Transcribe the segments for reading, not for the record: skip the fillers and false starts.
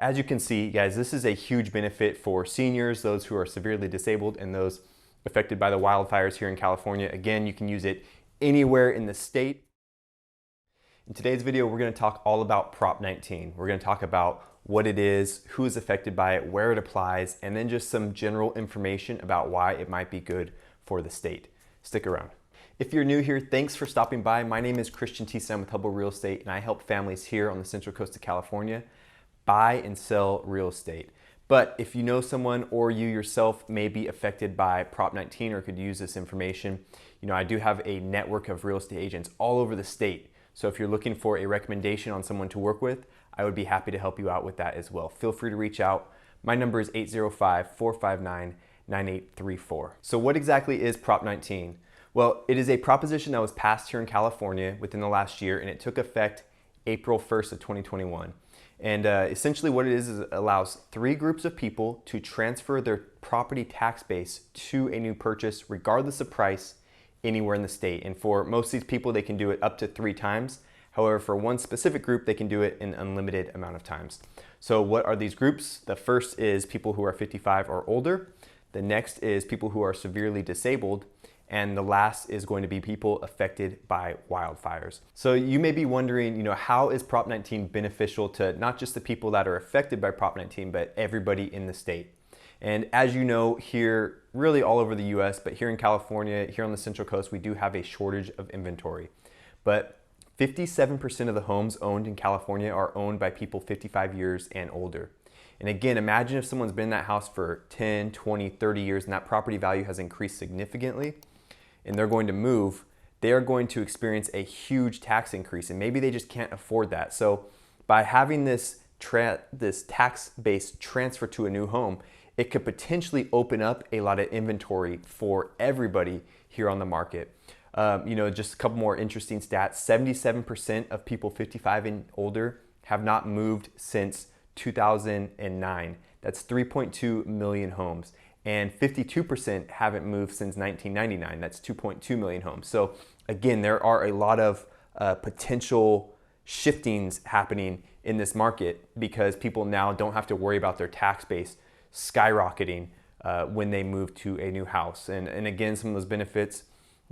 As you can see, guys, this is a huge benefit for seniors, those who are severely disabled, and those affected by the wildfires here in California. Again, you can use it anywhere in the state. In today's video, we're going to talk all about Prop 19. We're going to talk about what it is, who is affected by it, where it applies, and then just some general information about why it might be good for the state. Stick around. If you're new here, thanks for stopping by. My name is Christian Tiessen with Hubbell Real Estate, and I help families here on the Central Coast of California buy and sell real estate. But if you know someone or you yourself may be affected by Prop 19 or could use this information, I do have a network of real estate agents all over the state. So if you're looking for a recommendation on someone to work with, I would be happy to help you out with that as well. Feel free to reach out. My number is 805-459-9834. So what exactly is Prop 19? Well, it is a proposition that was passed here in California within the last year, and it took effect April 1st of 2021. And essentially what it is it allows 3 groups of people to transfer their property tax base to a new purchase, regardless of price, anywhere in the state. And for most of these people, they can do it up to 3 times. However, for one specific group, they can do it an unlimited amount of times. So what are these groups? The first is people who are 55 or older. The next is people who are severely disabled. And the last is going to be people affected by wildfires. So you may be wondering, how is Prop 19 beneficial to not just the people that are affected by Prop 19, but everybody in the state? And as you know, here, really all over the US, but here in California, here on the Central Coast, we do have a shortage of inventory. But 57% of the homes owned in California are owned by people 55 years and older. And again, imagine if someone's been in that house for 10, 20, 30 years and that property value has increased significantly, and they're going to move, they are going to experience a huge tax increase, and maybe they just can't afford that. So by having this tax base transfer to a new home, it could potentially open up a lot of inventory for everybody here on the market. Just a couple more interesting stats. 77% of people 55 and older have not moved since 2009. That's 3.2 million homes. And 52% haven't moved since 1999. That's 2.2 million homes. So again, there are a lot of potential shiftings happening in this market because people now don't have to worry about their tax base skyrocketing when they move to a new house. And again, some of those benefits,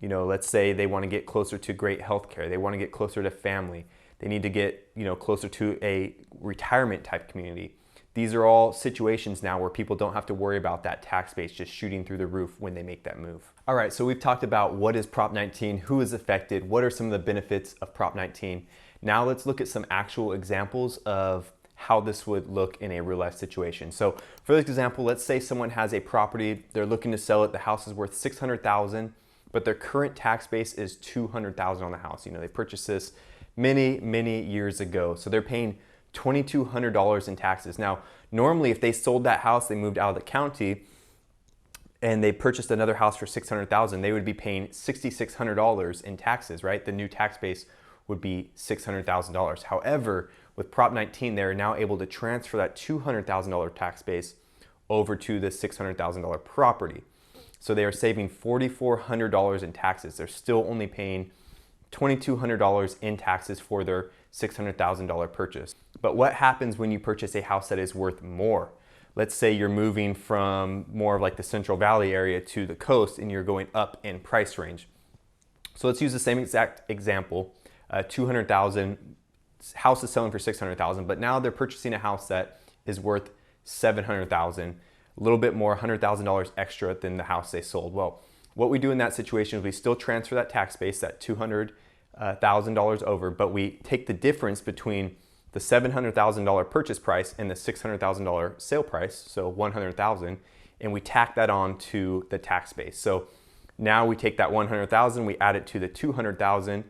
let's say they want to get closer to great health care. They want to get closer to family. They need to get closer to a retirement type community. These are all situations now where people don't have to worry about that tax base just shooting through the roof when they make that move. All right, so we've talked about what is Prop 19, who is affected, what are some of the benefits of Prop 19. Now let's look at some actual examples of how this would look in a real life situation. So for this example, let's say someone has a property, they're looking to sell it, the house is worth $600,000, but their current tax base is $200,000 on the house. They purchased this many years ago, so they're paying $2,200 in taxes. Now, normally if they sold that house, they moved out of the county and they purchased another house for $600,000, they would be paying $6,600 in taxes, right? The new tax base would be $600,000. However, with Prop 19, they're now able to transfer that $200,000 tax base over to the $600,000 property. So they are saving $4,400 in taxes. They're still only paying $2,200 in taxes for their $600,000 purchase. But what happens when you purchase a house that is worth more? Let's say you're moving from more of like the Central Valley area to the coast and you're going up in price range. So let's use the same exact example. $200,000, house is selling for $600,000, but now they're purchasing a house that is worth $700,000, a little bit more, $100,000 extra than the house they sold. Well, what we do in that situation is we still transfer that tax base, that $200,000 over, but we take the difference between the $700,000 purchase price and the $600,000 sale price, so $100,000, and we tack that on to the tax base. So now we take that $100,000, we add it to the $200,000,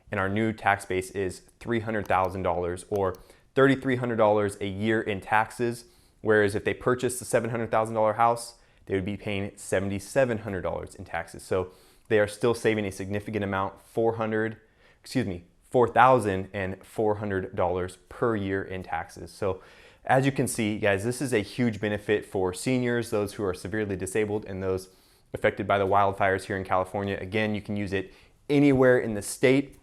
and our new tax base is $300,000 or $3,300 a year in taxes. Whereas if they purchased the $700,000 house, they would be paying $7,700 in taxes. So they are still saving a significant amount, $4,400 per year in taxes. So as you can see, guys, this is a huge benefit for seniors, those who are severely disabled, and those affected by the wildfires here in California. Again, you can use it anywhere in the state.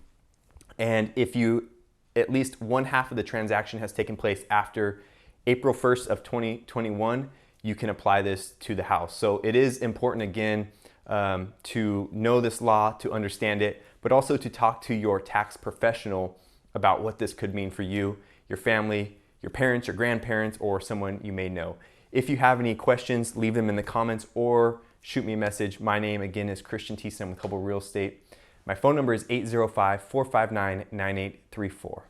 And if you, at least one half of the transaction has taken place after April 1st of 2021, you can apply this to the house. So it is important, again, to know this law, to understand it, but also to talk to your tax professional about what this could mean for you, your family, your parents, your grandparents, or someone you may know. If you have any questions, leave them in the comments or shoot me a message. My name, again, is Christian Tiessen with Hubbell Real Estate. My phone number is 805-459-9834.